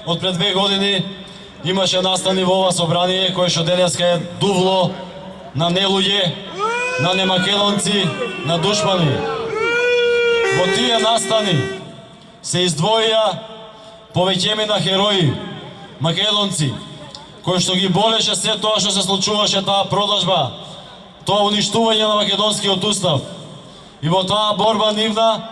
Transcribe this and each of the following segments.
Од пред 2 години имаше настани во ова собрание кој што денеска е дувло на нелуѓе, на немакедонци, на душмани. Во тие настани се издвоија повеќемина херои, македонци, кои што ги болеше се тоа што се случуваше, таа продажба, тоа уништување на македонскиот устав. И во таа борба нивна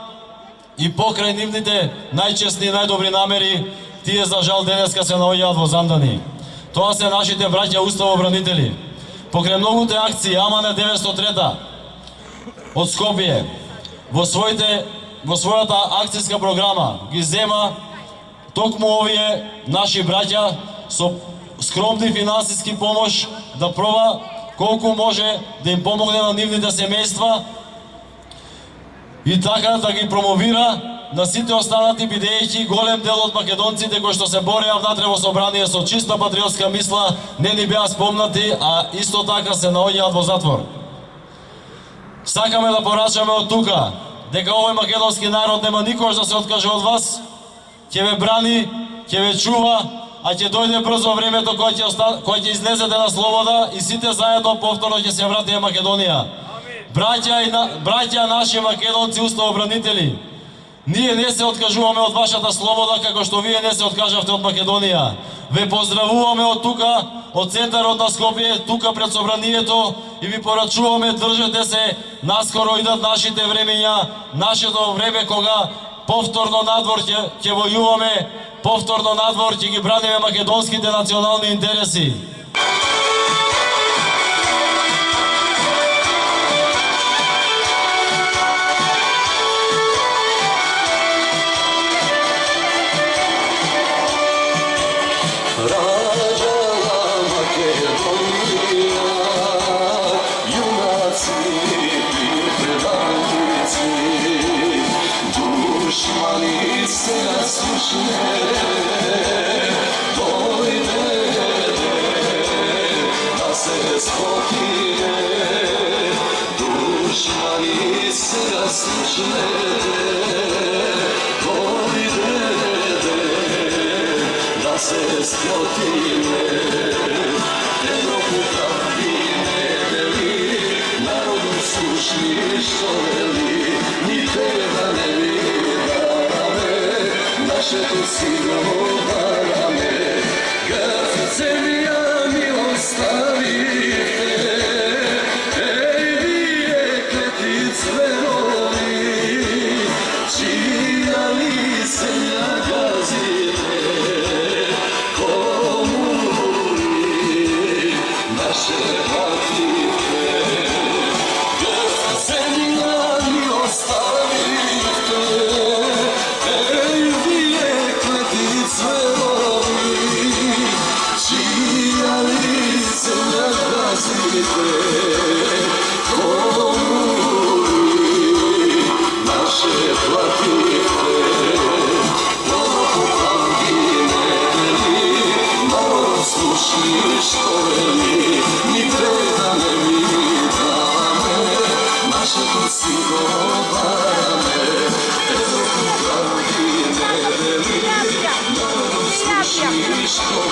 и покрај нивните најчестни и најдобри намери, тие за жал денеска се наоѓаат во замдани. Тоа се нашите браќа уставобранители. Покрај многуте акции, Амане 903 од Скопје во својата акцијска програма ги зема токму овие наши браќа со скромни финансиски помош да проба колку може да им помогне на нивните семејства и така да ги промовира на сите останати, бидејќи голем дел од македонците кои што се бореа внатре во собрание со чиста патриотска мисла не ни беа спомнати, а исто така се наоѓаат во затвор. Сакаме да порачаме од тука дека овој македонски народ нема никош да се откаже од вас, ќе ве брани, ќе ве чува, а ќе дојде брзо времето кога ќе излезете на слобода и сите заедно повторно ќе се вратиме Македонија. Браќа наши македонци уставобранители, ние не се откажуваме од вашата слобода како што вие не се откажавте од Македонија. Ве поздравуваме од тука, од центарот на Скопје, тука пред собранието и ви порачуваме, држете се, наскоро идат нашите времења, нашето време кога повторно надвор ќе војуваме, повторно надвор ќе ги браниме македонските национални интереси. Что